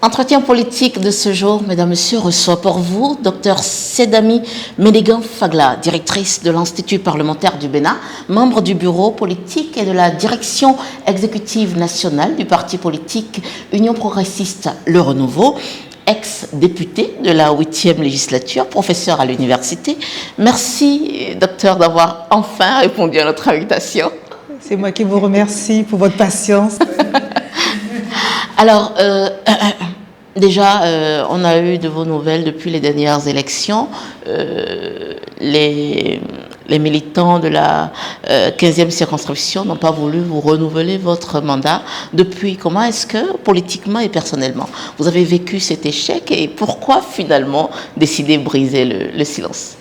Entretien politique de ce jour, mesdames, messieurs, reçoit pour vous Dr Sedami Ménégan Fagla, directrice de l'Institut parlementaire du Bénin, membre du bureau politique et de la direction exécutive nationale du parti politique Union progressiste Le Renouveau, ex-député de la 8e législature, professeur à l'université. Merci, docteur, d'avoir enfin répondu à notre invitation. C'est moi qui vous remercie pour votre patience. Alors, déjà, on a eu de vos nouvelles depuis les dernières élections. Les militants de la 15e circonscription n'ont pas voulu vous renouveler votre mandat. Depuis, comment est-ce que, politiquement et personnellement, vous avez vécu cet échec et pourquoi finalement décider de briser le silence?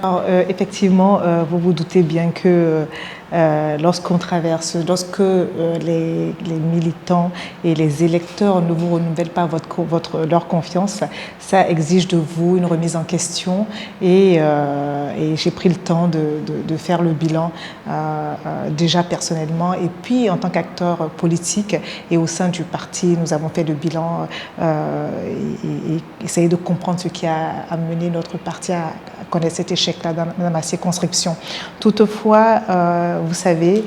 Alors, effectivement, vous vous doutez bien que lorsque les militants et les électeurs ne vous renouvellent pas leur confiance, ça exige de vous une remise en question et j'ai pris le temps de faire le bilan déjà personnellement et puis en tant qu'acteur politique et au sein du parti, nous avons fait le bilan et essayer de comprendre ce qui a amené notre parti à connaître cet échec-là dans ma circonscription. Toutefois, vous savez,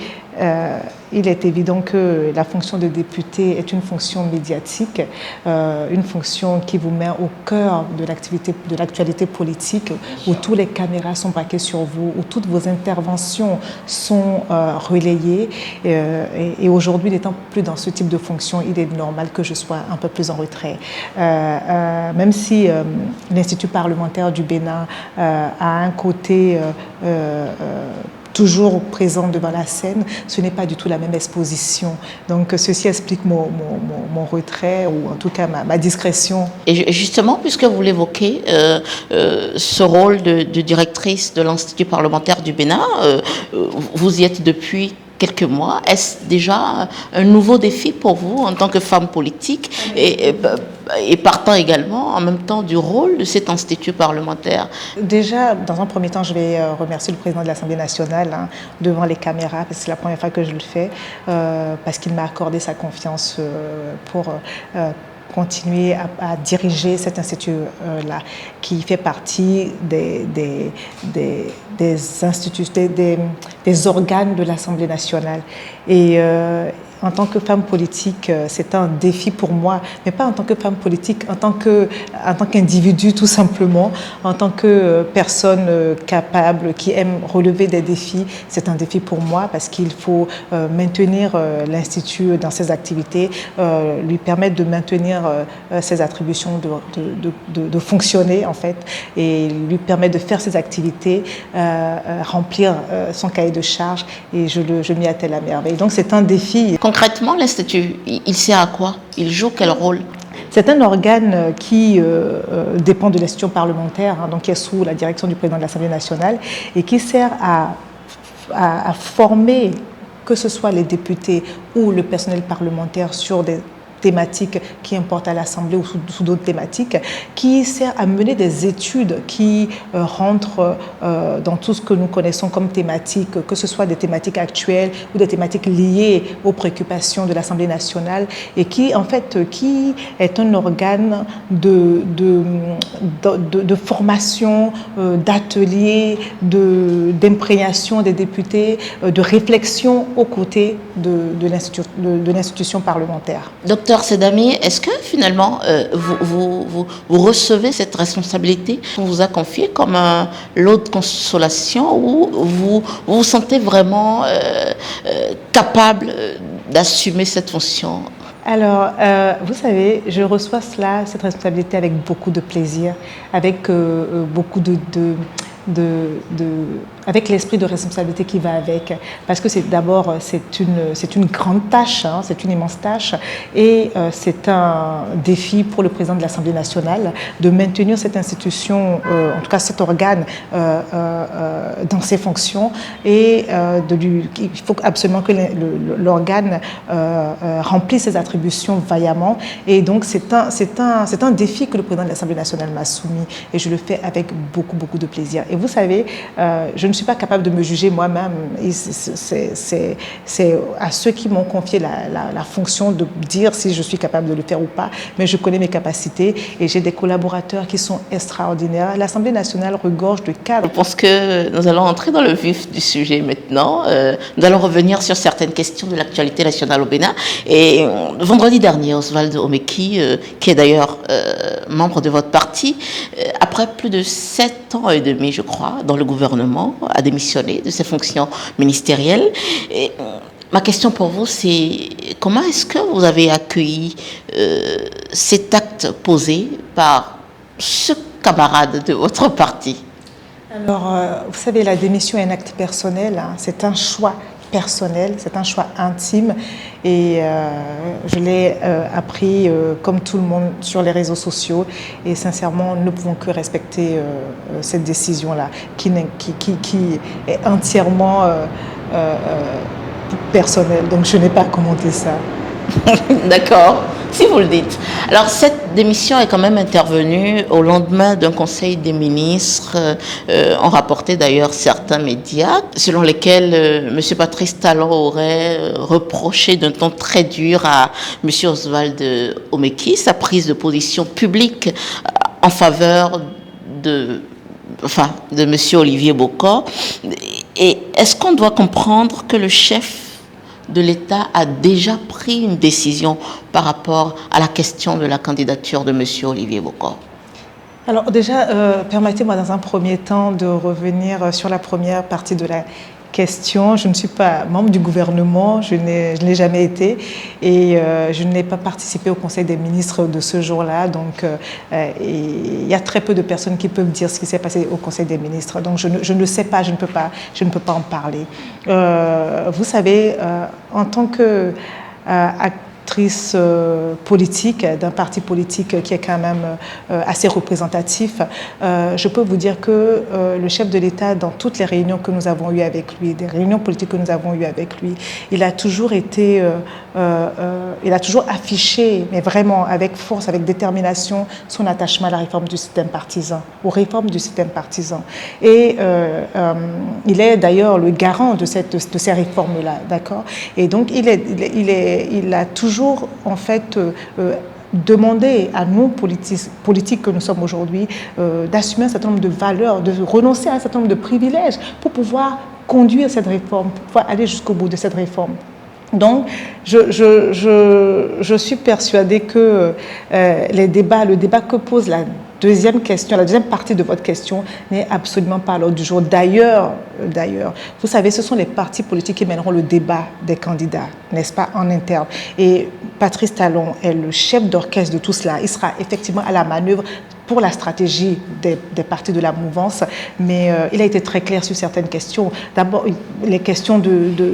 il est évident que la fonction de député est une fonction médiatique, une fonction qui vous met au cœur de l'actualité politique, où toutes les caméras sont braquées sur vous, où toutes vos interventions sont relayées. Et aujourd'hui, n'étant plus dans ce type de fonction, il est normal que je sois un peu plus en retrait. Même si l'Institut parlementaire du Bénin a un côté toujours présent devant la scène, ce n'est pas du tout la même exposition. Donc ceci explique mon retrait ou en tout cas ma discrétion. Et justement, puisque vous l'évoquez, ce rôle de directrice de l'Institut parlementaire du Bénin, vous y êtes depuis quelques mois. Est-ce déjà un nouveau défi pour vous en tant que femme politique et partant également en même temps du rôle de cet institut parlementaire? Déjà, dans un premier temps, je vais remercier le président de l'Assemblée nationale devant les caméras, parce que c'est la première fois que je le fais, parce qu'il m'a accordé sa confiance pour continuer à diriger cet institut-là, qui fait partie des organes de l'Assemblée nationale. Et en tant que femme politique, c'est un défi pour moi, mais pas en tant que femme politique, en tant qu'individu tout simplement, en tant que personne capable qui aime relever des défis. C'est un défi pour moi parce qu'il faut maintenir l'Institut dans ses activités, lui permettre de maintenir ses attributions, de fonctionner en fait, et lui permettre de faire ses activités, remplir son cahier de charges, et je m'y attelle à merveille. Donc c'est un défi. Concrètement, l'Institut, il sert à quoi? Il joue quel rôle? C'est un organe qui dépend de l'institution parlementaire, donc qui est sous la direction du président de l'Assemblée nationale et qui sert à former, que ce soit les députés ou le personnel parlementaire, sur des thématiques qui importent à l'Assemblée ou sous d'autres thématiques, qui sert à mener des études qui rentrent dans tout ce que nous connaissons comme thématiques, que ce soit des thématiques actuelles ou des thématiques liées aux préoccupations de l'Assemblée nationale, et qui est un organe de formation, d'ateliers, d'imprégnation des députés, de réflexion aux côtés de l'institution parlementaire. Docteur Sedami, est-ce que finalement vous recevez cette responsabilité qu'on vous a confiée comme un lot de consolation, ou vous vous sentez vraiment capable d'assumer cette fonction? Alors, vous savez, je reçois cette responsabilité avec beaucoup de plaisir, avec beaucoup avec l'esprit de responsabilité qui va avec, parce que c'est une grande tâche, c'est une immense tâche, et c'est un défi pour le président de l'Assemblée nationale de maintenir cette institution, en tout cas cet organe, dans ses fonctions, et il faut absolument que l'organe remplisse ses attributions vaillamment, et donc c'est un défi que le président de l'Assemblée nationale m'a soumis, et je le fais avec beaucoup de plaisir. Et vous savez, je ne suis pas capable de me juger moi-même. C'est à ceux qui m'ont confié la fonction de dire si je suis capable de le faire ou pas, mais je connais mes capacités et j'ai des collaborateurs qui sont extraordinaires. L'Assemblée nationale regorge de cadres. Je pense que nous allons entrer dans le vif du sujet maintenant. Nous allons revenir sur certaines questions de l'actualité nationale au Bénin. Et vendredi dernier, Oswald Omeki, qui est d'ailleurs membre de votre parti, après plus de 7 ans et demi, je crois, dans le gouvernement, a démissionné de ses fonctions ministérielles. Et ma question pour vous, c'est comment est-ce que vous avez accueilli cet acte posé par ce camarade de votre parti? Alors, vous savez, la démission est un acte personnel, hein. C'est un choix personnel, c'est un choix intime et je l'ai appris comme tout le monde sur les réseaux sociaux et sincèrement, nous ne pouvons que respecter cette décision-là qui est entièrement personnelle, donc je n'ai pas commenté ça. D'accord, si vous le dites. Alors, cette démission est quand même intervenue au lendemain d'un conseil des ministres, ont rapporté d'ailleurs certains médias, selon lesquels M. Patrice Talon aurait reproché d'un ton très dur à M. Oswald Omeki sa prise de position publique en faveur de M. Olivier Bokor. Et est-ce qu'on doit comprendre que le chef de l'État a déjà pris une décision par rapport à la question de la candidature de M. Olivier Bokor? Alors déjà, permettez-moi dans un premier temps de revenir sur la première partie de la question. Je ne suis pas membre du gouvernement, je ne l'ai jamais été et je n'ai pas participé au Conseil des ministres de ce jour-là. Donc, il y a très peu de personnes qui peuvent dire ce qui s'est passé au Conseil des ministres. Donc, je ne sais pas, je ne peux pas en parler. Vous savez, en tant que actrice politique d'un parti politique qui est quand même assez représentatif, je peux vous dire que le chef de l'État, dans toutes les réunions que nous avons eues avec lui, des réunions politiques que nous avons eues avec lui, il a toujours été, il a toujours affiché, mais vraiment avec force, avec détermination, son attachement à la réforme du système partisan, aux réformes du système partisan. Et il est d'ailleurs le garant de ces réformes-là, d'accord? Et donc il a toujours en fait demander à nous, politiques que nous sommes aujourd'hui, d'assumer un certain nombre de valeurs, de renoncer à un certain nombre de privilèges pour pouvoir conduire cette réforme, pour pouvoir aller jusqu'au bout de cette réforme. Donc, je suis persuadée que le débat que pose la deuxième partie de votre question n'est absolument pas à l'ordre du jour. D'ailleurs, vous savez, ce sont les partis politiques qui mèneront le débat des candidats, n'est-ce pas, en interne. Et Patrice Talon est le chef d'orchestre de tout cela. Il sera effectivement à la manœuvre pour la stratégie des partis de la mouvance, mais il a été très clair sur certaines questions. D'abord, les questions de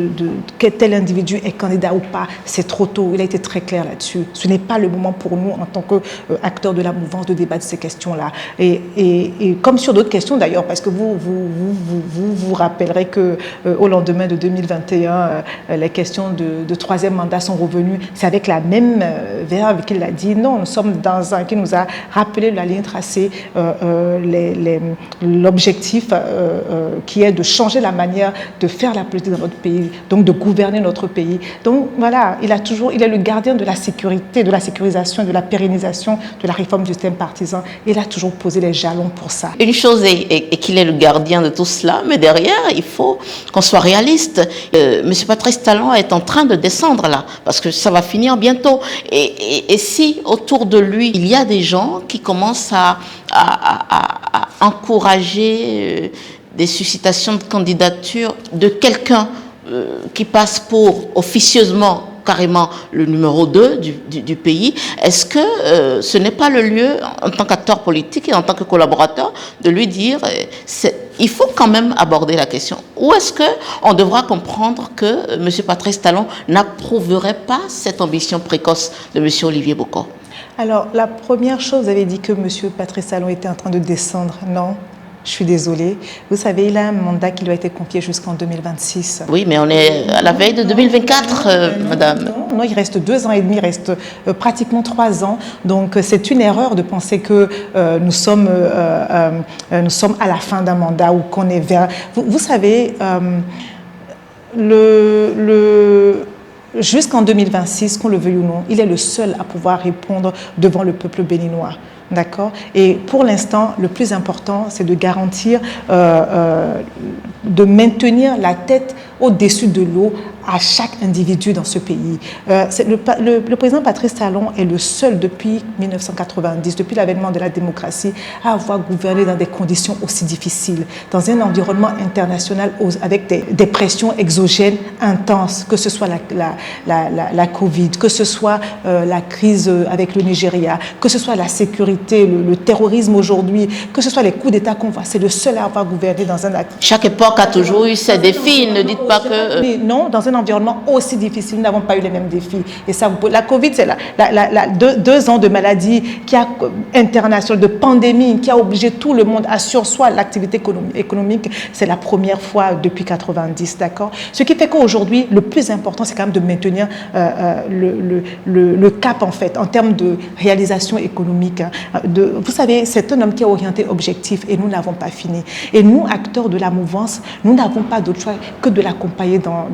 tel individu est candidat ou pas, c'est trop tôt. Il a été très clair là-dessus. Ce n'est pas le moment pour nous, en tant qu'acteurs de la mouvance, de débattre de ces questions-là. Et comme sur d'autres questions d'ailleurs, parce que vous rappellerez qu'au lendemain de 2021, les questions de troisième mandat sont revenues. C'est avec la même verve qu'il a dit non, nous sommes dans un qui nous a rappelé la ligne tracée, l'objectif qui est de changer la manière de faire la politique dans notre pays, donc de gouverner notre pays. Donc voilà, il est le gardien de la sécurité, de la sécurisation, de la pérennisation de la réforme du système partisan. Il a toujours posé les jalons pour ça. Une chose est qu'il est le gardien de tout cela, mais derrière, il faut qu'on soit réaliste. Monsieur Patrice Talon est en train de descendre là, parce que ça va finir bientôt. Et si autour de lui, il y a des gens qui commencent à encourager des suscitations de candidature de quelqu'un qui passe pour officieusement carrément le numéro 2 du pays, est-ce que ce n'est pas le lieu, en tant qu'acteur politique et en tant que collaborateur, de lui dire il faut quand même aborder la question? Ou est-ce qu'on devra comprendre que M. Patrice Talon n'approuverait pas cette ambition précoce de M. Olivier Bokor? Alors, la première chose, vous avez dit que M. Patrice Talon était en train de descendre. Non, Je suis désolée. Vous savez, il a un mandat qui lui a été confié jusqu'en 2026. Oui, mais on est à la veille de 2024, madame. Non, il reste 2 ans et demi, il reste pratiquement 3 ans. Donc, c'est une erreur de penser que nous sommes à la fin d'un mandat ou qu'on est vers... Vous savez, jusqu'en 2026, qu'on le veuille ou non, il est le seul à pouvoir répondre devant le peuple béninois. D'accord? Et pour l'instant, le plus important, c'est de garantir, de maintenir la tête au-dessus de l'eau à chaque individu dans ce pays. Le président Patrice Talon est le seul depuis 1990, depuis l'avènement de la démocratie, à avoir gouverné dans des conditions aussi difficiles, dans un environnement international avec des pressions exogènes intenses, que ce soit la Covid, que ce soit la crise avec le Nigeria, que ce soit la sécurité, le terrorisme aujourd'hui, que ce soit les coups d'État qu'on voit. C'est le seul à avoir gouverné dans un... Chaque époque a toujours eu ses défis, ne dites pas que... Mais non, dans un environnement aussi difficile, nous n'avons pas eu les mêmes défis. Et ça, la Covid, c'est 2 ans de maladie internationale, de pandémie, qui a obligé tout le monde à sursoir l'activité économique. C'est la première fois depuis 90, d'accord? Ce qui fait qu'aujourd'hui, le plus important, c'est quand même de maintenir le cap, en fait, en termes de réalisation économique. Vous savez, c'est un homme qui est orienté objectif et nous n'avons pas fini. Et nous, acteurs de la mouvance, nous n'avons pas d'autre choix que de l'accompagner dans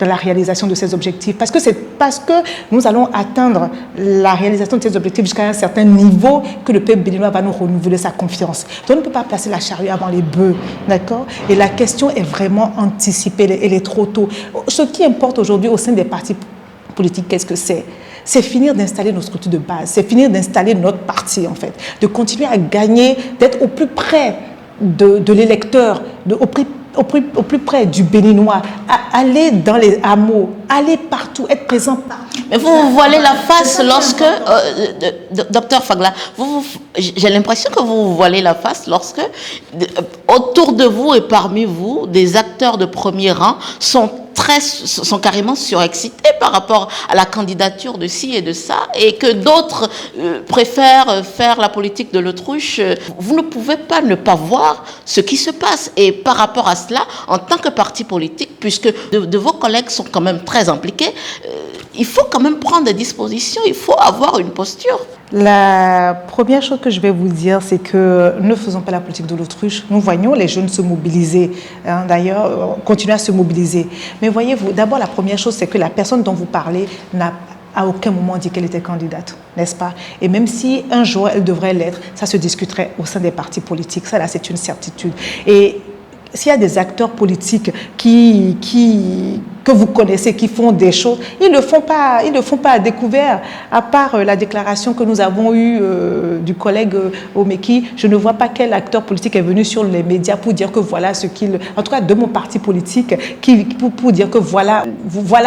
la réalisation de ces objectifs. Parce que nous allons atteindre la réalisation de ces objectifs jusqu'à un certain niveau que le peuple béninois va nous renouveler sa confiance. Donc on ne peut pas placer la charrue avant les bœufs, d'accord? Et la question est vraiment anticipée, elle est trop tôt. Ce qui importe aujourd'hui au sein des partis politiques, qu'est-ce que c'est? C'est finir d'installer nos structures de base, c'est finir d'installer notre parti, en fait, de continuer à gagner, d'être au plus près de l'électeur, au plus près du Béninois, aller dans les hameaux, aller partout, être présent partout. Mais vous vous voilez la face lorsque, docteur Fagla, j'ai l'impression que vous vous voilez la face lorsque, autour de vous et parmi vous, des acteurs de premier rang sont carrément surexcités par rapport à la candidature de ci et de ça, et que d'autres préfèrent faire la politique de l'autruche. Vous ne pouvez pas ne pas voir ce qui se passe. Et par rapport à cela, en tant que parti politique, puisque de vos collègues sont quand même très impliqués, il faut quand même prendre des dispositions, il faut avoir une posture. La première chose que je vais vous dire, c'est que ne faisons pas la politique de l'autruche. Nous voyons les jeunes se mobiliser, d'ailleurs, continuer à se mobiliser. Mais voyez-vous, d'abord, la première chose, c'est que la personne dont vous parlez n'a à aucun moment dit qu'elle était candidate, n'est-ce pas? Et même si un jour elle devrait l'être, ça se discuterait au sein des partis politiques. Ça, là, c'est une certitude. Et s'il y a des acteurs politiques que vous connaissez, qui font des choses, ils ne le font pas à découvert. À part la déclaration que nous avons eue du collègue Omeki, je ne vois pas quel acteur politique est venu sur les médias pour dire que voilà ce qu'il... En tout cas, de mon parti politique, pour dire que voilà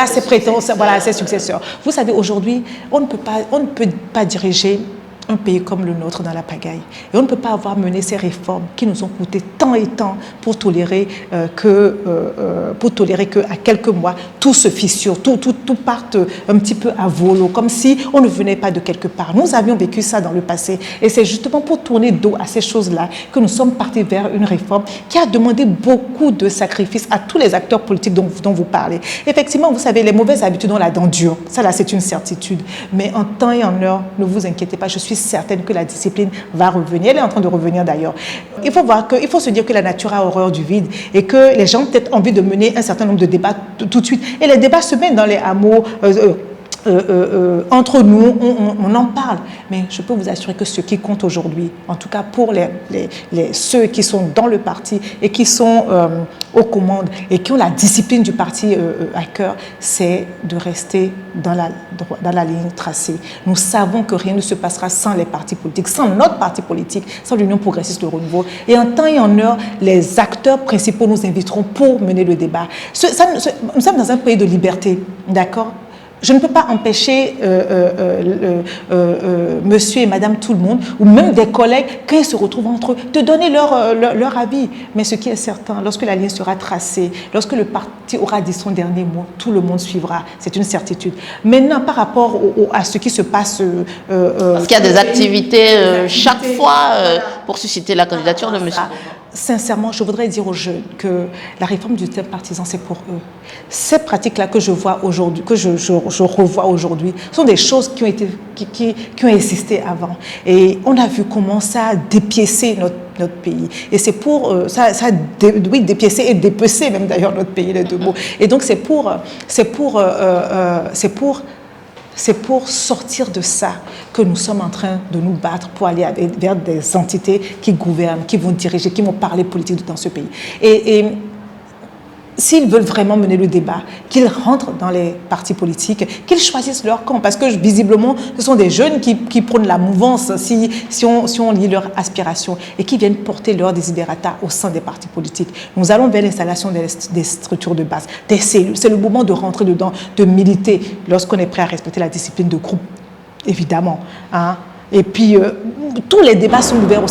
ses prétentions, voilà ses successeurs. Vous savez, aujourd'hui, on ne peut pas diriger un pays comme le nôtre dans la pagaille. Et on ne peut pas avoir mené ces réformes qui nous ont coûté tant et tant pour tolérer qu'à quelques mois, tout se fissure, tout parte un petit peu à volo, comme si on ne venait pas de quelque part. Nous avions vécu ça dans le passé. Et c'est justement pour tourner dos à ces choses-là que nous sommes partis vers une réforme qui a demandé beaucoup de sacrifices à tous les acteurs politiques dont vous parlez. Effectivement, vous savez, les mauvaises habitudes ont la dent dure. Ça, là, c'est une certitude. Mais en temps et en heure, ne vous inquiétez pas, je suis certaine que la discipline va revenir. Elle est en train de revenir d'ailleurs. Il faut se dire que la nature a horreur du vide et que les gens ont peut-être envie de mener un certain nombre de débats tout de suite. Et les débats se mènent dans les hameaux. Entre nous, on en parle. Mais je peux vous assurer que ce qui compte aujourd'hui, en tout cas pour ceux qui sont dans le parti et qui sont aux commandes et qui ont la discipline du parti à cœur, c'est de rester dans la ligne tracée. Nous savons que rien ne se passera sans les partis politiques, sans notre parti politique, sans l'Union progressiste de renouveau. Et en temps et en heure, les acteurs principaux nous inviteront pour mener le débat. Nous sommes dans un pays de liberté, d'accord ? je ne peux pas empêcher monsieur et madame tout le monde, ou même des collègues, quand ils se retrouvent entre eux, de donner leur avis. Mais ce qui est certain, lorsque la ligne sera tracée, lorsque le parti aura dit son dernier mot, tout le monde suivra. C'est une certitude. Maintenant, par rapport à ce qui se passe... Parce qu'il y a des activités chaque fois pour susciter la candidature de monsieur. Sincèrement, je voudrais dire aux jeunes que la réforme du thème partisan, c'est pour eux. Ces pratiques-là que je vois aujourd'hui, que je revois aujourd'hui, sont des choses qui ont existé avant. Et on a vu comment ça a dépiécé notre pays. Et c'est pour dépiécer et dépecer même d'ailleurs notre pays, les deux mots. Et donc c'est pour sortir de ça que nous sommes en train de nous battre pour aller vers des entités qui gouvernent, qui vont diriger, qui vont parler politique dans ce pays. Et s'ils veulent vraiment mener le débat, qu'ils rentrent dans les partis politiques, qu'ils choisissent leur camp, parce que visiblement, ce sont des jeunes qui prônent la mouvance, si on lit leurs aspirations, et qui viennent porter leurs desiderata au sein des partis politiques. Nous allons vers l'installation des structures de base, des cellules. C'est le moment de rentrer dedans, de militer, lorsqu'on est prêt à respecter la discipline de groupe, évidemment. Hein. Et puis, tous les débats sont ouverts au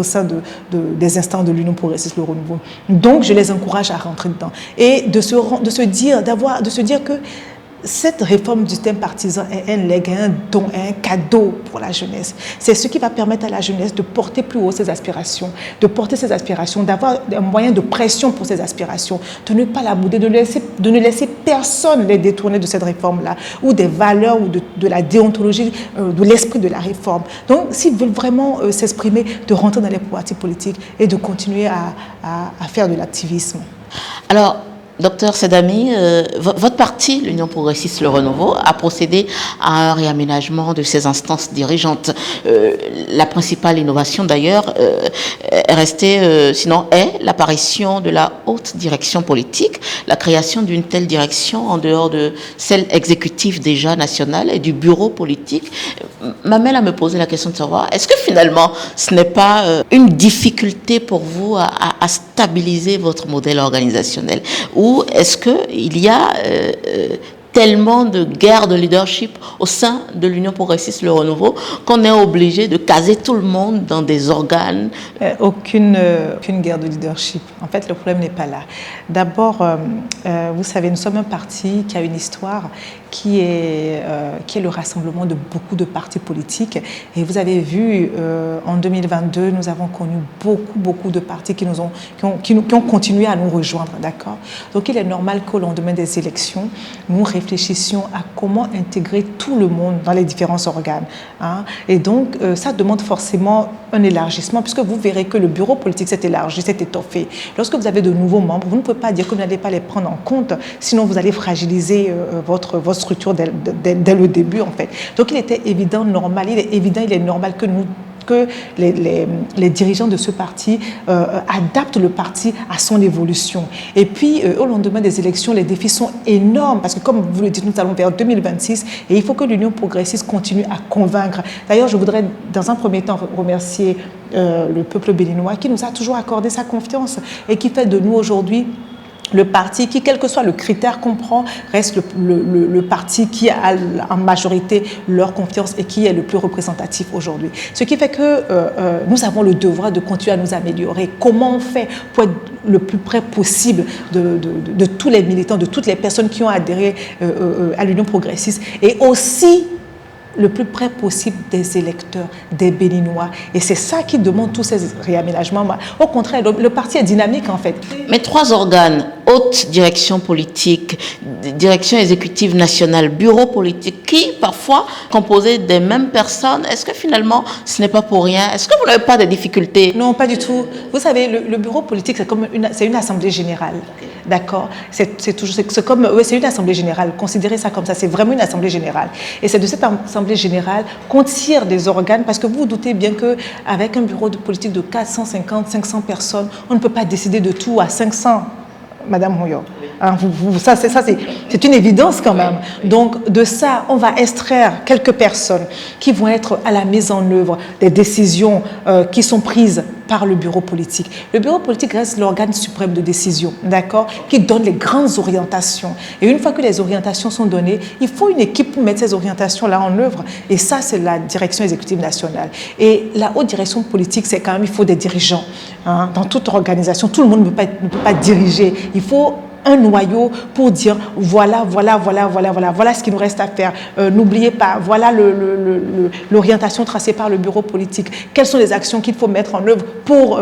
sein des instances de l'Union progressiste, le renouveau. Donc, je les encourage à rentrer dedans. Et de se dire que cette réforme du thème partisan est un legs, un don, un cadeau pour la jeunesse. C'est ce qui va permettre à la jeunesse de porter plus haut ses aspirations, d'avoir un moyen de pression pour ses aspirations, de ne pas la bouder, de ne laisser personne les détourner de cette réforme-là, ou des valeurs, ou de la déontologie, de l'esprit de la réforme. Donc, s'ils veulent vraiment s'exprimer, de rentrer dans les partis politiques et de continuer à faire de l'activisme. Alors, Docteur Sedami, votre parti, l'Union progressiste Le Renouveau, a procédé à un réaménagement de ses instances dirigeantes. La principale innovation, d'ailleurs, est l'apparition de la haute direction politique, la création d'une telle direction en dehors de celle exécutive déjà nationale et du bureau politique. M'amène à me poser la question de savoir, est-ce que finalement, ce n'est pas une difficulté pour vous à stabiliser votre modèle organisationnel? Ou est-ce qu'il y a tellement de guerre de leadership au sein de l'Union progressiste Le Renouveau qu'on est obligé de caser tout le monde dans des organes? Aucune guerre de leadership. En fait, le problème n'est pas là. D'abord, vous savez, nous sommes un parti qui a une histoire qui est le rassemblement de beaucoup de partis politiques. Et vous avez vu, en 2022, nous avons connu beaucoup de partis qui ont continué à nous rejoindre, d'accord? Donc, il est normal qu'au lendemain des élections, nous réfléchissions à comment intégrer tout le monde dans les différents organes. Hein? Et donc, ça demande forcément un élargissement, puisque vous verrez que le bureau politique s'est élargi, s'est étoffé. Lorsque vous avez de nouveaux membres, vous ne pouvez pas dire que vous n'allez pas les prendre en compte, sinon vous allez fragiliser votre structure dès le début, en fait. Donc, il était évident, normal, il est normal que les dirigeants de ce parti adaptent le parti à son évolution. Et puis, au lendemain des élections, les défis sont énormes parce que, comme vous le dites, nous allons vers 2026 et il faut que l'Union progressiste continue à convaincre. D'ailleurs, je voudrais, dans un premier temps, remercier le peuple béninois qui nous a toujours accordé sa confiance et qui fait de nous aujourd'hui le parti qui, quel que soit le critère qu'on prend, reste le parti qui a en majorité leur confiance et qui est le plus représentatif aujourd'hui. Ce qui fait que nous avons le devoir de continuer à nous améliorer. Comment on fait pour être le plus près possible de tous les militants, de toutes les personnes qui ont adhéré à l'Union progressiste et aussi le plus près possible des électeurs, des Béninois. Et c'est ça qui demande tous ces réaménagements. Au contraire, le parti est dynamique en fait. Mais 3 organes, haute direction politique, direction exécutive nationale, bureau politique, qui parfois composés des mêmes personnes, est-ce que finalement ce n'est pas pour rien? Est-ce que vous n'avez pas de difficultés? Non, pas du tout. Vous savez, le bureau politique, c'est une assemblée générale. D'accord? C'est une assemblée générale. Considérez ça comme ça. C'est vraiment une assemblée générale. Et c'est de cette assemblée générale qu'on tire des organes, parce que vous vous doutez bien qu'avec un bureau de politique de 450, 500 personnes, on ne peut pas décider de tout à 500. Madame Moyo, hein, c'est une évidence quand même. Donc, de ça, on va extraire quelques personnes qui vont être à la mise en œuvre des décisions qui sont prises par le bureau politique. Le bureau politique reste l'organe suprême de décision, d'accord, qui donne les grandes orientations. Et une fois que les orientations sont données, il faut une équipe pour mettre ces orientations-là en œuvre. Et ça, c'est la direction exécutive nationale. Et la haute direction politique, c'est quand même, il faut des dirigeants. Hein. Dans toute organisation, tout le monde ne peut pas diriger. Il faut un noyau pour dire voilà ce qu'il nous reste à faire. N'oubliez pas, voilà l'orientation tracée par le bureau politique. Quelles sont les actions qu'il faut mettre en œuvre pour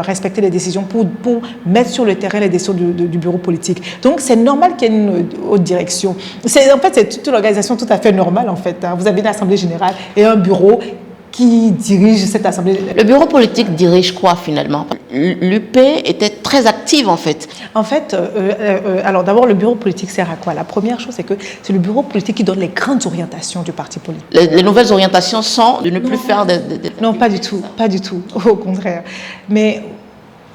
respecter les décisions, pour mettre sur le terrain les décisions du bureau politique. Donc c'est normal qu'il y ait une haute direction. En fait, c'est toute une organisation tout à fait normale en fait. Vous avez une assemblée générale et un bureau qui dirige cette assemblée. Le bureau politique dirige quoi finalement? L'UP était très active en fait. En fait, alors d'abord le bureau politique sert à quoi? La première chose, c'est que c'est le bureau politique qui donne les grandes orientations du parti politique. Les nouvelles orientations sont de ne plus faire Non, pas du tout, au contraire. Mais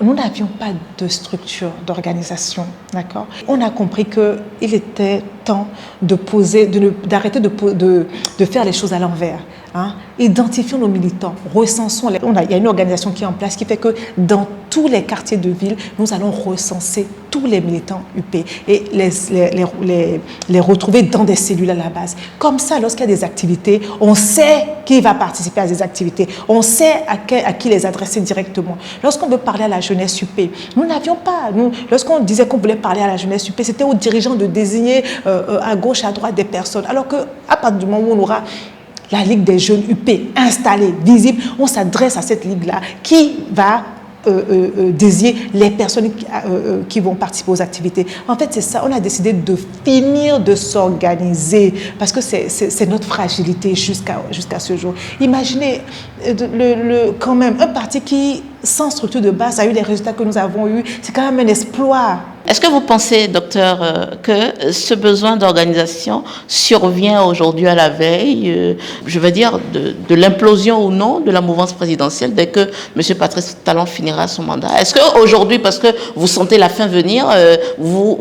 nous n'avions pas de structure d'organisation, d'accord? On a compris qu'il était temps d'arrêter de faire les choses à l'envers. Hein? Identifions nos militants, recensons il y a une organisation qui est en place qui fait que dans tous les quartiers de ville, nous allons recenser tous les militants UP et les retrouver dans des cellules à la base. Comme ça, lorsqu'il y a des activités, on sait qui va participer à ces activités, on sait à qui les adresser directement. Lorsqu'on veut parler à la jeunesse UP, nous n'avions pas, lorsqu'on disait qu'on voulait parler à la jeunesse UP, c'était aux dirigeants de désigner à gauche, à droite des personnes. Alors qu'à partir du moment où on aura la Ligue des jeunes UP installée, visible, on s'adresse à cette Ligue-là qui va désigner les personnes qui vont participer aux activités. En fait, c'est ça, on a décidé de finir de s'organiser parce que c'est notre fragilité jusqu'à ce jour. Imaginez quand même un parti qui, sans structure de base, a eu les résultats que nous avons eus. C'est quand même un exploit. Est-ce que vous pensez, docteur, que ce besoin d'organisation survient aujourd'hui à la veille, je veux dire, de l'implosion ou non de la mouvance présidentielle dès que M. Patrice Talon finira son mandat? Est-ce qu'aujourd'hui, parce que vous sentez la fin venir, vous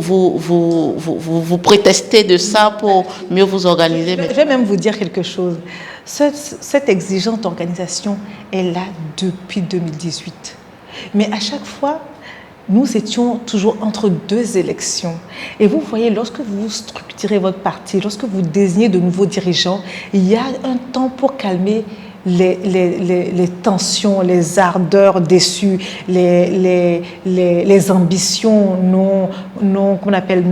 prétestez de ça pour mieux vous organiser? Je vais même vous dire quelque chose. Cette exigence d'organisation est là depuis 2018. Mais à chaque fois, nous étions toujours entre deux élections. Et vous voyez, lorsque vous structurez votre parti, lorsque vous désignez de nouveaux dirigeants, il y a un temps pour calmer les tensions, les ardeurs déçues, les ambitions qu'on appelle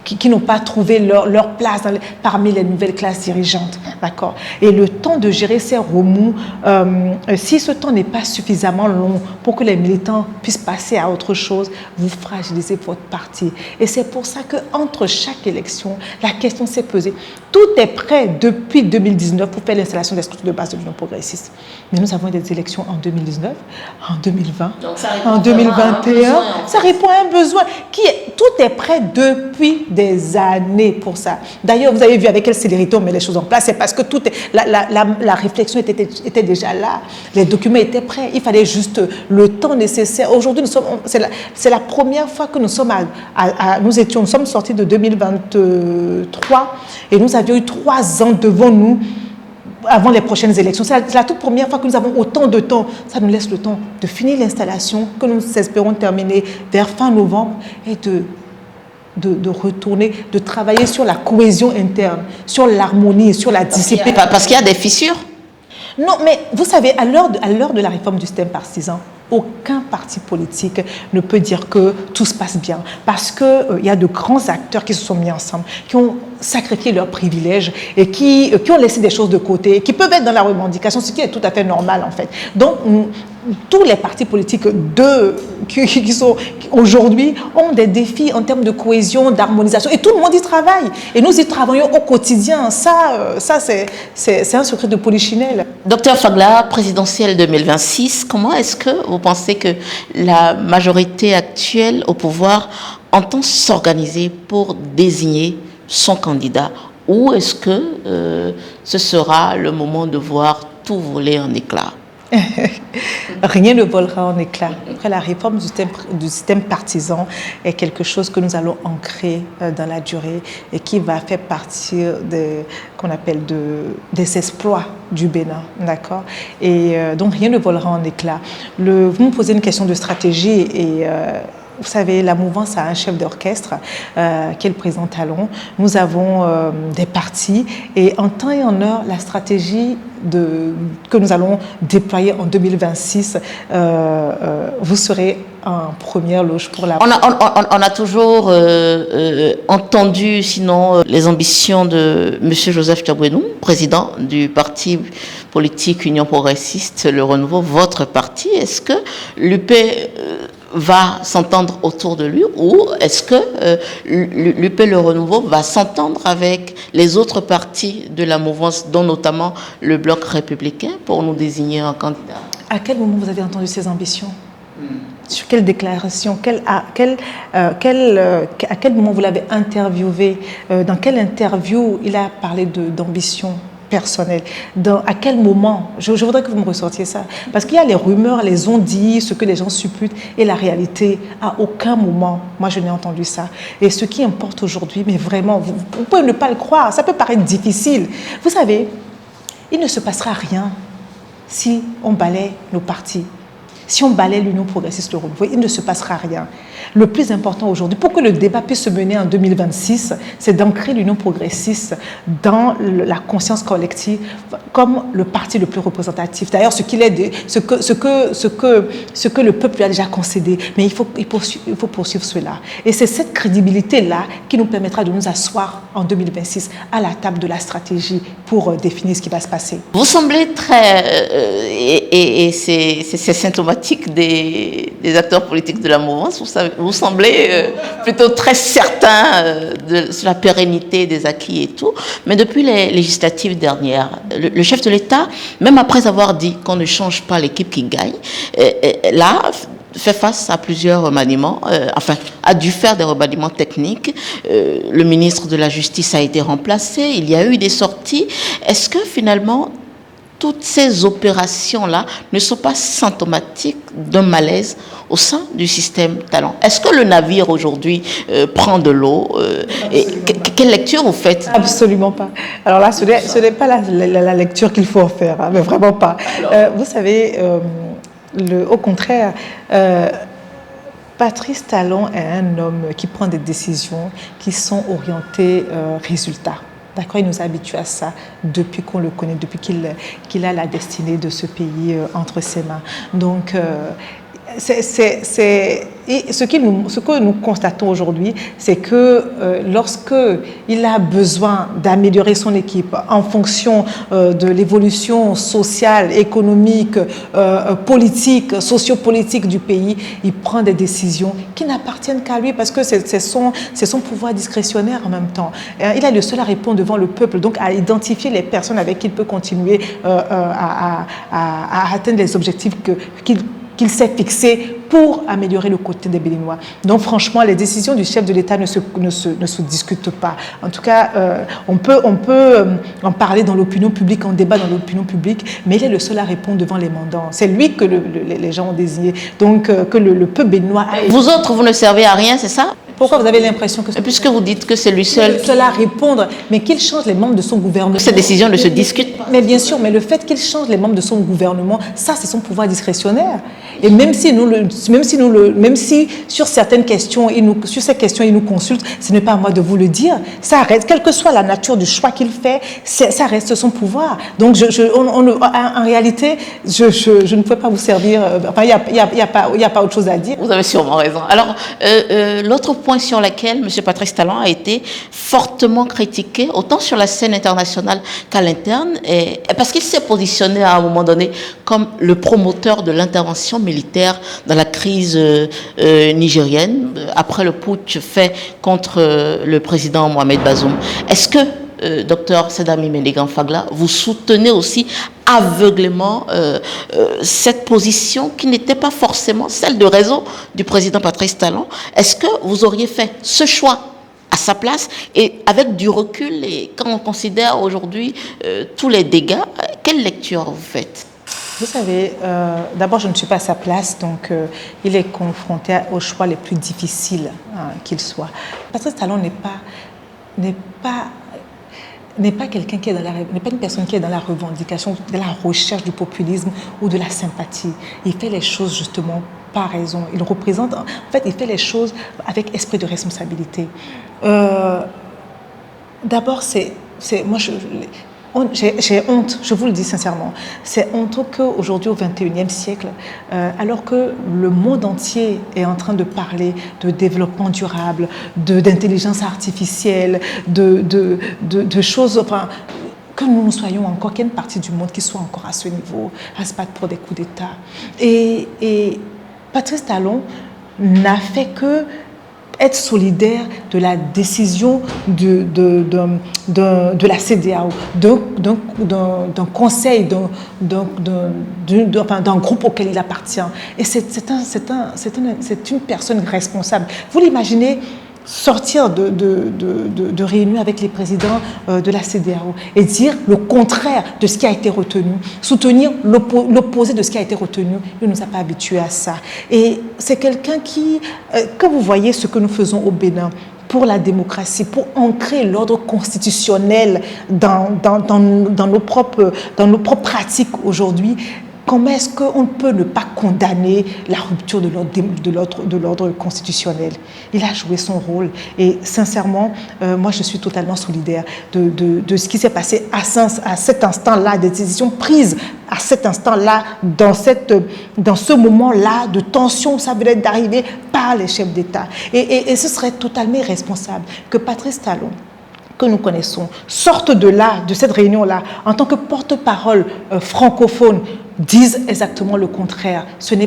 qui n'ont pas trouvé leur place parmi les nouvelles classes dirigeantes. D'accord. Et le temps de gérer ces remous, si ce temps n'est pas suffisamment long pour que les militants puissent passer à autre chose, vous fragilisez votre parti. Et c'est pour ça qu'entre chaque élection, la question s'est posée. Tout est prêt depuis 2019 pour faire l'installation des structures de base de l'Union progressiste. Mais nous avons des élections en 2019, en 2020, en 2021. Ça répond à un besoin. Tout est prêt depuis des années pour ça. D'ailleurs, vous avez vu avec quelle célérité on met les choses en place. C'est parce que la réflexion était déjà là. Les documents étaient prêts. Il fallait juste le temps nécessaire. Aujourd'hui, c'est la première fois que nous sommes nous sommes sortis de 2023 et nous avions eu 3 ans devant nous avant les prochaines élections. C'est la toute première fois que nous avons autant de temps. Ça nous laisse le temps de finir l'installation que nous espérons terminer vers fin novembre et de retourner, de travailler sur la cohésion interne, sur l'harmonie, sur la discipline. Parce qu'il y a des fissures? Non, mais vous savez, à l'heure de la réforme du système partisan, aucun parti politique ne peut dire que tout se passe bien. Parce qu'il y a de grands acteurs qui se sont mis ensemble, qui ont sacrifié leurs privilèges et qui ont laissé des choses de côté, qui peuvent être dans la revendication, ce qui est tout à fait normal en fait. Donc, tous les partis politiques qui sont aujourd'hui ont des défis en termes de cohésion, d'harmonisation et tout le monde y travaille. Et nous y travaillons au quotidien. Ça c'est un secret de polichinelle. Docteur Fagla, présidentielle 2026, comment est-ce que vous pensez que la majorité actuelle au pouvoir entend s'organiser pour désigner son candidat? Ou est-ce que ce sera le moment de voir tout voler en éclats? Rien ne volera en éclats. Après, la réforme du système partisan est quelque chose que nous allons ancrer dans la durée et qui va faire partie qu'on appelle des exploits du Bénin, d'accord. Et donc rien ne volera en éclats. Vous me posez une question de stratégie et vous savez, la mouvance a un chef d'orchestre qui est le président Talon. Nous avons des partis et en temps et en heure, la stratégie que nous allons déployer en 2026, vous serez en première loge pour la... On a toujours entendu, sinon, les ambitions de M. Joseph Tchabouenou, président du parti politique Union progressiste, le Renouveau, votre parti. Est-ce que l'UP va s'entendre autour de lui ou est-ce que l'UP Le Renouveau va s'entendre avec les autres partis de la mouvance, dont notamment le Bloc républicain, pour nous désigner un candidat? À quel moment vous avez entendu ces ambitions? Sur quelle déclaration? À quel moment vous l'avez interviewé? Dans quelle interview il a parlé d'ambition personnelle? À quel moment? Je voudrais que vous me ressortiez ça. Parce qu'il y a les rumeurs, les on-dit, ce que les gens supputent, et la réalité. À aucun moment, moi je n'ai entendu ça. Et ce qui importe aujourd'hui, mais vraiment, vous pouvez ne pas le croire, ça peut paraître difficile. Vous savez, il ne se passera rien si on balaie nos partis. Si on balaie l'Union progressiste Le Renouveau, il ne se passera rien. Le plus important aujourd'hui, pour que le débat puisse se mener en 2026, c'est d'ancrer l'Union progressiste dans la conscience collective comme le parti le plus représentatif. D'ailleurs, ce que le peuple a déjà concédé. Mais il faut poursuivre cela. Et c'est cette crédibilité-là qui nous permettra de nous asseoir en 2026 à la table de la stratégie pour définir ce qui va se passer. Vous semblez très... et c'est symptomatique des acteurs politiques de la mouvance. Vous semblez plutôt très certain de la pérennité des acquis et tout. Mais depuis les législatives dernières, le chef de l'État, même après avoir dit qu'on ne change pas l'équipe qui gagne, là, fait face à plusieurs remaniements, a dû faire des remaniements techniques. Le ministre de la Justice a été remplacé, il y a eu des sorties. Est-ce que finalement, toutes ces opérations-là ne sont pas symptomatiques d'un malaise au sein du système Talon? Est-ce que le navire aujourd'hui prend de l'eau? Quelle lecture vous faites? Absolument pas. Alors là, ce n'est pas la lecture qu'il faut en faire, hein, mais vraiment pas. Vous savez, au contraire, Patrice Talon est un homme qui prend des décisions qui sont orientées résultats. D'accord, il nous a habitués à ça depuis qu'on le connaît, depuis qu'il a la destinée de ce pays entre ses mains. Donc, ce que nous constatons aujourd'hui, c'est que lorsque il a besoin d'améliorer son équipe en fonction de l'évolution sociale, économique, politique, sociopolitique du pays, il prend des décisions qui n'appartiennent qu'à lui parce que c'est son pouvoir discrétionnaire en même temps. Il est le seul à répondre devant le peuple, donc à identifier les personnes avec qui il peut continuer à atteindre les objectifs qu'il s'est fixé pour améliorer le côté des Béninois. Donc franchement, les décisions du chef de l'État ne se discutent pas. En tout cas, on peut en parler dans l'opinion publique, en débat dans l'opinion publique, mais il est le seul à répondre devant les mandants. C'est lui que les gens ont désigné. Donc que le peuple béninois... Vous autres, vous ne servez à rien, c'est ça? Pourquoi vous avez l'impression que... Puisque vous dites que c'est lui seul... Seul à répondre, mais qu'il change les membres de son gouvernement... Ces décisions ne se discutent pas. Mais bien sûr, mais le fait qu'il change les membres de son gouvernement, ça c'est son pouvoir discrétionnaire. Et même si sur certaines questions, sur ces questions, il nous consulte, ce n'est pas à moi de vous le dire. Ça reste, quelle que soit la nature du choix qu'il fait, ça reste son pouvoir. Donc en réalité, je ne peux pas vous servir... Enfin, il n'y a pas autre chose à dire. Vous avez sûrement raison. Alors, l'autre point sur lequel M. Patrice Talon a été fortement critiqué, autant sur la scène internationale qu'à l'interne, parce qu'il s'est positionné à un moment donné comme le promoteur de l'intervention militaire dans la crise nigérienne, après le putsch fait contre le président Mohamed Bazoum. Est-ce que, Dr Sedami Ménégan Fagla, vous soutenez aussi aveuglément cette position qui n'était pas forcément celle de raison du président Patrice Talon? Est-ce que vous auriez fait ce choix à sa place et avec du recul, et quand on considère aujourd'hui tous les dégâts, quelle lecture vous faites? Vous savez, d'abord, je ne suis pas à sa place, donc il est confronté aux choix les plus difficiles qu'il soit. Patrice Talon n'est pas quelqu'un qui est n'est pas une personne qui est dans la revendication, de la recherche du populisme ou de la sympathie. Il fait les choses justement par raison. Il représente, en fait, il fait les choses avec esprit de responsabilité. D'abord, moi, j'ai honte, je vous le dis sincèrement, c'est honteux qu'aujourd'hui, au XXIe siècle, alors que le monde entier est en train de parler de développement durable, d'intelligence artificielle, de choses, enfin, que nous soyons encore, qu'il y ait une partie du monde qui soit encore à ce niveau, à se battre pour des coups d'État. Et Patrice Talon n'a fait que être solidaire de la décision de la CEDEAO, d'un conseil, d'un groupe auquel il appartient. Et c'est une personne responsable. Vous l'imaginez sortir de réunions avec les présidents de la CEDEAO et dire le contraire de ce qui a été retenu, soutenir l'opposé de ce qui a été retenu. Il ne nous a pas habitués à ça. Et c'est quelqu'un qui, quand vous voyez ce que nous faisons au Bénin, pour la démocratie, pour ancrer l'ordre constitutionnel dans nos propres pratiques aujourd'hui, comment est-ce qu'on peut ne pas condamner la rupture de l'ordre constitutionnel? Il a joué son rôle et sincèrement, moi je suis totalement solidaire de ce qui s'est passé à cet instant-là, des décisions prises à cet instant-là, dans ce moment-là de tension, ça venait d'arriver par les chefs d'État. Et ce serait totalement irresponsable que Patrice Talon, que nous connaissons, sorte de cette réunion-là, en tant que porte-parole francophone, disent exactement le contraire. Ce n'est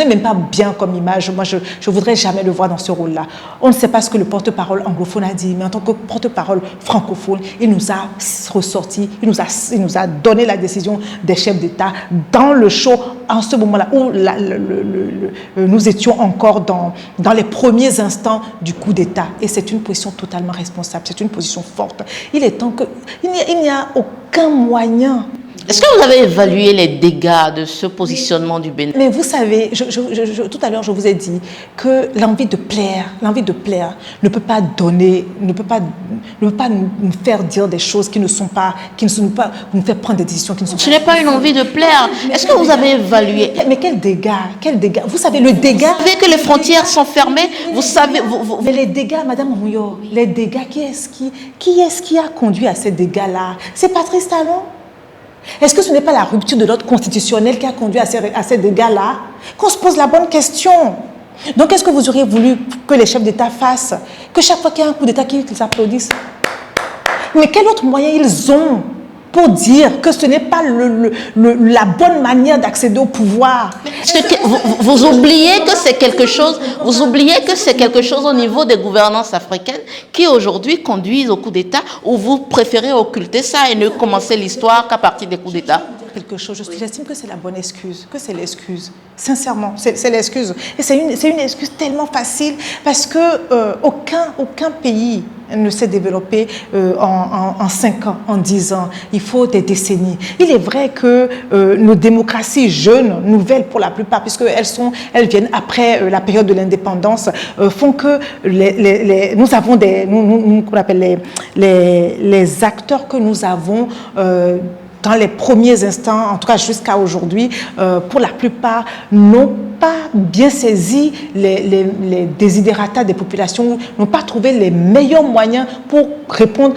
même pas bien comme image. Moi, je ne voudrais jamais le voir dans ce rôle-là. On ne sait pas ce que le porte-parole anglophone a dit, mais en tant que porte-parole francophone, il nous a ressorti, il nous a donné la décision des chefs d'État dans le show, en ce moment-là où nous étions encore dans les premiers instants du coup d'État. Et c'est une position totalement responsable, c'est une position forte. Il est temps que... Il n'y a aucun moyen... Est-ce que vous avez évalué les dégâts de ce positionnement du Bénin? Mais vous savez, tout à l'heure, je vous ai dit que l'envie de plaire ne peut pas nous faire dire des choses qui ne sont pas, nous faire prendre des décisions qui ne sont pas. Ce n'est pas une envie de plaire. Est-ce que vous avez évalué? Mais quel dégât? Vous savez, le dégât... Vous savez que les frontières sont fermées, vous savez... Mais les dégâts, Madame Rouillot, les dégâts, qui est-ce qui a conduit à ces dégâts-là? C'est Patrice Talon? Est-ce que ce n'est pas la rupture de l'ordre constitutionnel qui a conduit à ces dégâts-là? Qu'on se pose la bonne question. Donc, est-ce que vous auriez voulu que les chefs d'État fassent? Que chaque fois qu'il y a un coup d'État, qu'ils applaudissent? Mais quel autre moyen ils ont pour dire que ce n'est pas la bonne manière d'accéder au pouvoir? Vous oubliez que c'est quelque chose, au niveau des gouvernances africaines qui aujourd'hui conduisent au coup d'État, ou vous préférez occulter ça et ne commencer l'histoire qu'à partir des coups d'État? Quelque chose, j'estime que c'est la bonne excuse, que c'est l'excuse. Sincèrement, c'est l'excuse. Et c'est une excuse tellement facile parce que aucun pays ne s'est développé en 5 ans, en 10 ans. Il faut des décennies. Il est vrai que nos démocraties jeunes, nouvelles pour la plupart, puisqu'elles viennent après la période de l'indépendance, font que nous avons qu'on appelle les acteurs que nous avons dans les premiers instants, en tout cas jusqu'à aujourd'hui, pour la plupart, n'ont pas bien saisi les desiderata des populations, n'ont pas trouvé les meilleurs moyens pour répondre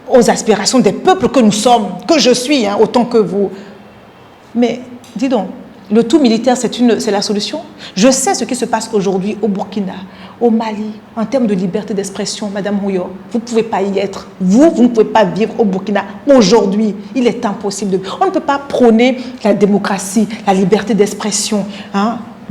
aux aspirations des peuples que nous sommes, que je suis, autant que vous. Mais, dis donc, le tout militaire, c'est la solution? Je sais ce qui se passe aujourd'hui au Burkina, au Mali, en termes de liberté d'expression, Madame Rouillot. Vous ne pouvez pas y être. Vous ne pouvez pas vivre au Burkina aujourd'hui. Il est impossible. On ne peut pas prôner la démocratie, la liberté d'expression,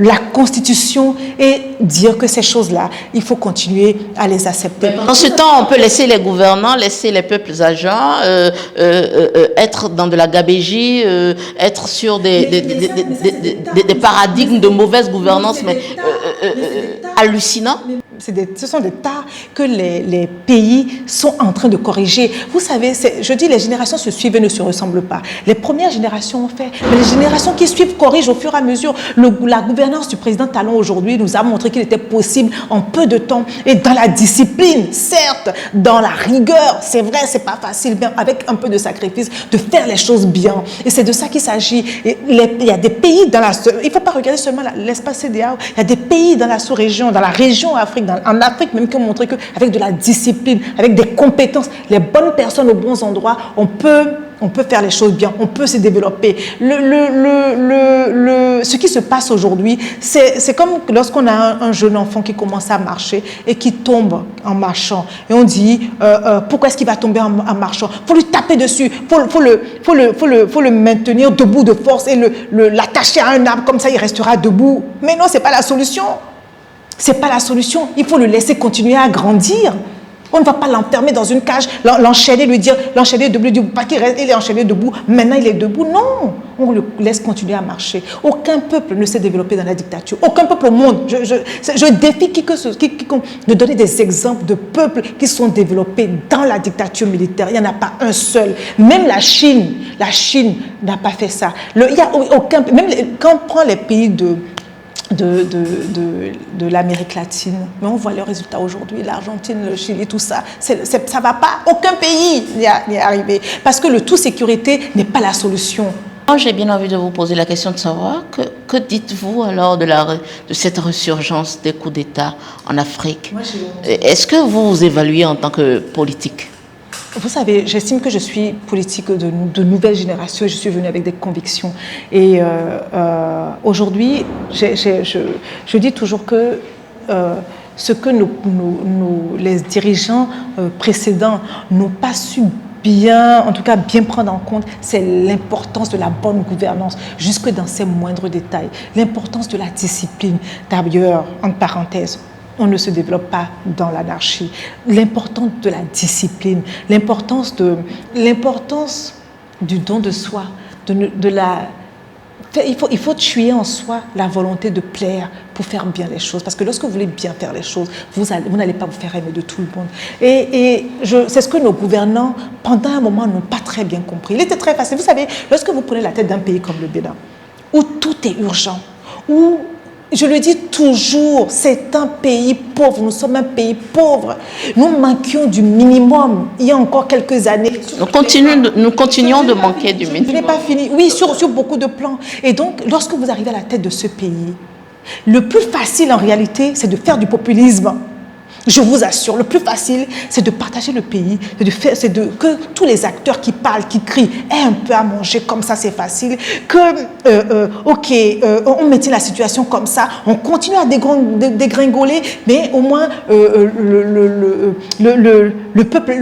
la Constitution et dire que ces choses-là, il faut continuer à les accepter. En ce temps, on peut laisser les gouvernants, laisser les peuples agents, être dans de la gabégie, être sur des paradigmes de mauvaise gouvernance, mais hallucinants. ce sont des tas que les pays sont en train de corriger. Vous savez, je dis les générations se suivent et ne se ressemblent pas. Les premières générations ont fait, mais les générations qui suivent corrigent au fur et à mesure. La gouvernance du président Talon aujourd'hui nous a montré qu'il était possible en peu de temps et dans la discipline, certes, dans la rigueur, c'est vrai, c'est pas facile, mais avec un peu de sacrifice, de faire les choses bien. Et c'est de ça qu'il s'agit. Il y a des pays dans il ne faut pas regarder seulement l'espace CEDEAO, il y a des pays dans la sous-région, dans la région Afrique, en Afrique même, qui ont montré qu'avec de la discipline, avec des compétences, les bonnes personnes aux bons endroits, on peut faire les choses bien, on peut se développer. Ce qui se passe aujourd'hui, c'est comme lorsqu'on a un jeune enfant qui commence à marcher et qui tombe en marchant. Et on dit, pourquoi est-ce qu'il va tomber en marchant? Il faut lui taper dessus, il faut le maintenir debout de force et l'attacher à un arbre, comme ça il restera debout. Mais non, ce n'est pas la solution. Ce n'est pas la solution. Il faut le laisser continuer à grandir. On ne va pas l'enfermer dans une cage, l'enchaîner, l'enchaîner debout, lui dire pas qu'il reste, il est enchaîné debout, maintenant il est debout. Non, on le laisse continuer à marcher. Aucun peuple ne s'est développé dans la dictature. Aucun peuple au monde. Je défie quiconque de donner des exemples de peuples qui sont développés dans la dictature militaire. Il n'y en a pas un seul. Même la Chine n'a pas fait ça. Il y a aucun, même quand on prend les pays de l'Amérique latine. Mais on voit les résultats aujourd'hui, l'Argentine, le Chili, tout ça. Ça ne va pas, aucun pays n'y est arrivé. Parce que le tout sécurité n'est pas la solution. Moi, j'ai bien envie de vous poser la question de savoir que dites-vous alors de cette résurgence des coups d'État en Afrique? Est-ce que vous évaluez en tant que politique? Vous savez, j'estime que je suis politique de nouvelle génération et je suis venue avec des convictions. Et aujourd'hui, je dis toujours que ce que les dirigeants précédents n'ont pas su en tout cas bien prendre en compte, c'est l'importance de la bonne gouvernance, jusque dans ses moindres détails. L'importance de la discipline. D'ailleurs, entre parenthèses, on ne se développe pas dans l'anarchie. L'importance de la discipline, l'importance du don de soi, il faut tuer en soi la volonté de plaire pour faire bien les choses. Parce que lorsque vous voulez bien faire les choses, vous n'allez pas vous faire aimer de tout le monde. C'est ce que nos gouvernants, pendant un moment, n'ont pas très bien compris. Il était très facile. Vous savez, lorsque vous prenez la tête d'un pays comme le Bénin, où tout est urgent, où je le dis toujours, c'est un pays pauvre, nous sommes un pays pauvre. Nous manquions du minimum il y a encore quelques années. Nous continuons de manquer du minimum. Je n'ai pas fini. Oui, sur beaucoup de plans. Et donc, lorsque vous arrivez à la tête de ce pays, le plus facile en réalité, c'est de faire du populisme. Je vous assure, le plus facile, c'est de partager le pays, que tous les acteurs qui parlent, qui crient, aient un peu à manger, comme ça c'est facile, on maintient la situation comme ça, on continue à dégringoler, mais au moins le peuple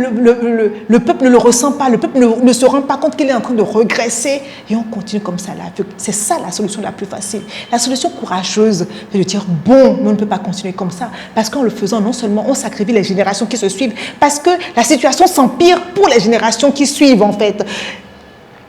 ne le ressent pas, le peuple ne se rend pas compte qu'il est en train de régresser, et on continue comme ça. C'est ça la solution la plus facile. La solution courageuse, c'est de dire, bon, on ne peut pas continuer comme ça, parce qu'en le faisant, non seulement on sacrifie les générations qui se suivent, parce que la situation s'empire pour les générations qui suivent en fait.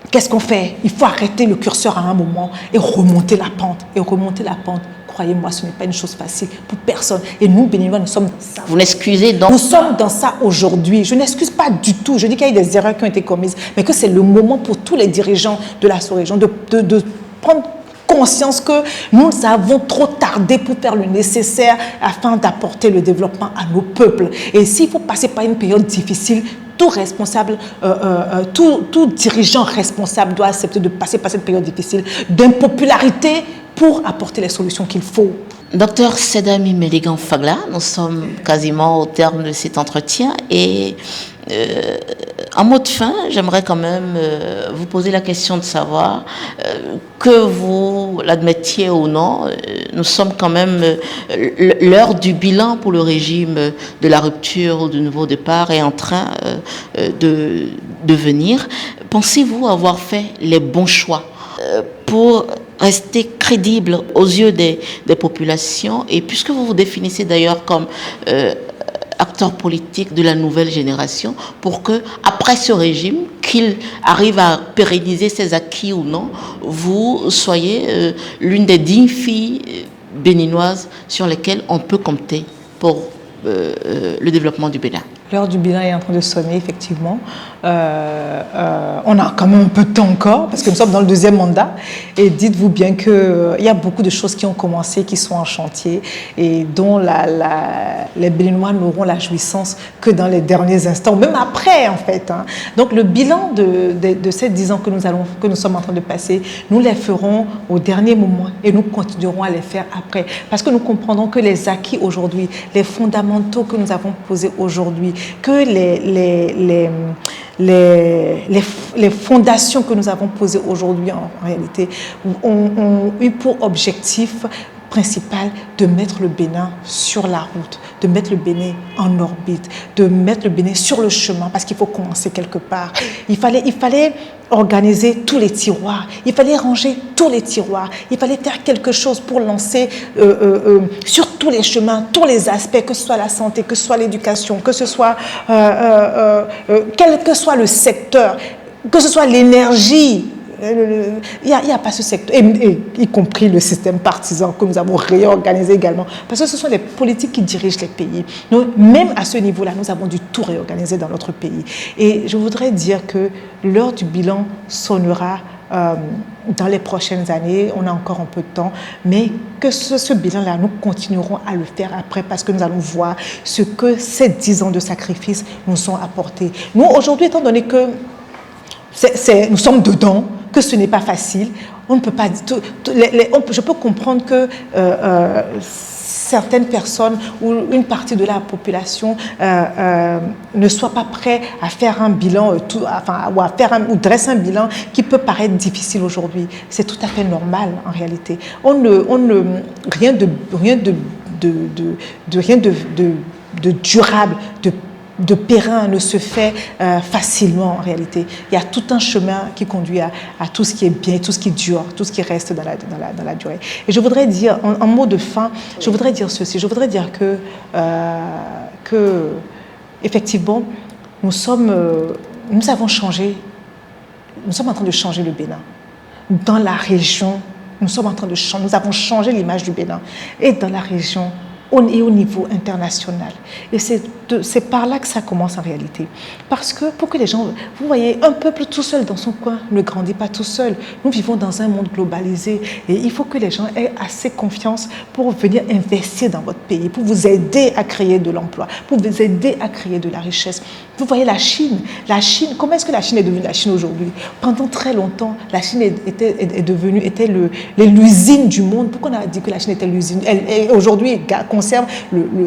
Qu'est-ce qu'on fait? Il faut arrêter le curseur à un moment et remonter la pente. Et remonter la pente, croyez-moi, ce n'est pas une chose facile pour personne. Et nous, Béninois, nous sommes dans ça. Vous n'excusez donc? Nous sommes dans ça aujourd'hui. Je n'excuse pas du tout. Je dis qu'il y a des erreurs qui ont été commises, mais que c'est le moment pour tous les dirigeants de la sous-région de prendre conscience que nous avons trop tardé pour faire le nécessaire afin d'apporter le développement à nos peuples. Et s'il faut passer par une période difficile, tout dirigeant responsable doit accepter de passer par cette période difficile d'impopularité pour apporter les solutions qu'il faut. Docteur Sedami Mélégan Fagla, nous sommes quasiment au terme de cet entretien et en mot de fin, j'aimerais quand même vous poser la question de savoir que vous l'admettiez ou non, nous sommes quand même l'heure du bilan pour le régime de la rupture ou du nouveau départ est en train de venir. Pensez-vous avoir fait les bons choix pour rester crédible aux yeux des populations et puisque vous vous définissez d'ailleurs comme acteur politique de la nouvelle génération pour que, après ce régime, qu'il arrive à pérenniser ses acquis ou non, vous soyez l'une des dignes filles béninoises sur lesquelles on peut compter pour le développement du Bénin? L'heure du bilan est en train de sonner, effectivement. On a quand même un peu de temps encore, parce que nous sommes dans le deuxième mandat. Et dites-vous bien qu'il y a beaucoup de choses qui ont commencé, qui sont en chantier, et dont les Béninois n'auront la jouissance que dans les derniers instants, même après, en fait. Hein. Donc, le bilan de ces 10 ans que nous sommes en train de passer, nous les ferons au dernier moment, et nous continuerons à les faire après. Parce que nous comprendrons que les acquis aujourd'hui, les fondamentaux que nous avons posés aujourd'hui, que les fondations que nous avons posées aujourd'hui en réalité ont eu pour objectif principal de mettre le Bénin sur la route, de mettre le Bénin en orbite, de mettre le Bénin sur le chemin, parce qu'il faut commencer quelque part. Il fallait organiser tous les tiroirs, il fallait ranger tous les tiroirs, il fallait faire quelque chose pour lancer sur tous les chemins, tous les aspects, que ce soit la santé, que ce soit l'éducation, que ce soit quel que soit le secteur, que ce soit l'énergie. Il n'y a pas ce secteur, y compris le système partisan que nous avons réorganisé également, parce que ce sont les politiques qui dirigent les pays. Donc, même à ce niveau-là, nous avons dû tout réorganiser dans notre pays. Et je voudrais dire que l'heure du bilan sonnera dans les prochaines années. On a encore un peu de temps, mais que ce bilan-là, nous continuerons à le faire après, parce que nous allons voir ce que ces 10 ans de sacrifice nous ont apporté. Nous, aujourd'hui, étant donné que nous sommes dedans, que ce n'est pas facile, on ne peut pas. Je peux comprendre que certaines personnes ou une partie de la population ne soient pas prêts à faire un bilan, ou dresser un bilan qui peut paraître difficile aujourd'hui. C'est tout à fait normal en réalité. Rien de durable, de périn ne se fait facilement en réalité. Il y a tout un chemin qui conduit à tout ce qui est bien, tout ce qui dure, tout ce qui reste dans la durée. Et je voudrais dire, en mot de fin, je voudrais dire ceci. Je voudrais dire que effectivement, nous avons changé, nous sommes en train de changer le Bénin. Dans la région, nous avons changé l'image du Bénin. Et dans la région, et au niveau international. Et c'est par là que ça commence en réalité. Parce que pour que les gens... Vous voyez, un peuple tout seul dans son coin ne grandit pas tout seul. Nous vivons dans un monde globalisé et il faut que les gens aient assez confiance pour venir investir dans votre pays, pour vous aider à créer de l'emploi, pour vous aider à créer de la richesse. Vous voyez la Chine, comment est-ce que la Chine est devenue la Chine aujourd'hui? Pendant très longtemps, la Chine était l'usine du monde. Pourquoi on a dit que la Chine était l'usine? Elle aujourd'hui conserve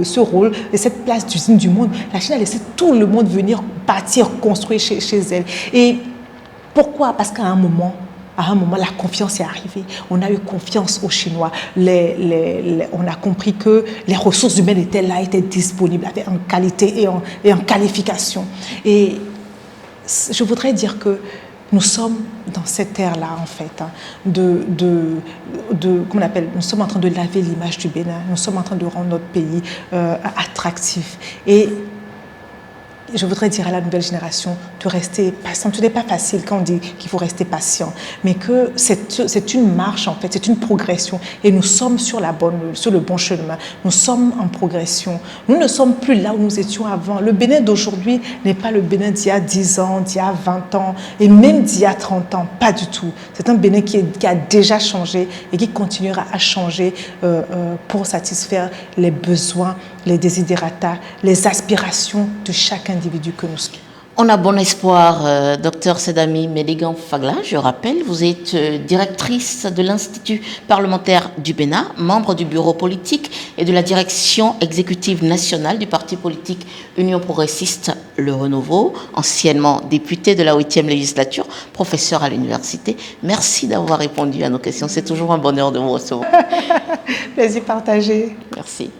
ce rôle et cette place d'usine du monde. La Chine a laissé tout le monde venir bâtir, construire chez elle. Et pourquoi? Parce qu'à un moment, la confiance est arrivée. On a eu confiance aux Chinois. On a compris que les ressources humaines étaient là, étaient disponibles en qualité et en qualification. Et je voudrais dire que nous sommes dans cette ère-là, en fait, hein, comment on appelle, nous sommes en train de laver l'image du Bénin, nous sommes en train de rendre notre pays attractif. Et je voudrais dire à la nouvelle génération de rester patient. Ce n'est pas facile quand on dit qu'il faut rester patient, mais que c'est une marche, en fait, c'est une progression. Et nous sommes sur le bon chemin. Nous sommes en progression. Nous ne sommes plus là où nous étions avant. Le Bénin d'aujourd'hui n'est pas le Bénin d'il y a 10 ans, d'il y a 20 ans, et même d'il y a 30 ans. Pas du tout. C'est un Bénin qui a déjà changé et qui continuera à changer pour satisfaire les besoins, les desiderata, les aspirations de chaque individu que nous sommes. On a bon espoir, Dr Sedami Mélégan Fagla. Je rappelle, vous êtes directrice de l'Institut parlementaire du Bénin, membre du bureau politique et de la direction exécutive nationale du parti politique Union progressiste Le Renouveau, anciennement députée de la 8e législature, professeur à l'université. Merci d'avoir répondu à nos questions. C'est toujours un bonheur de vous recevoir. Plaisir partagé. Merci.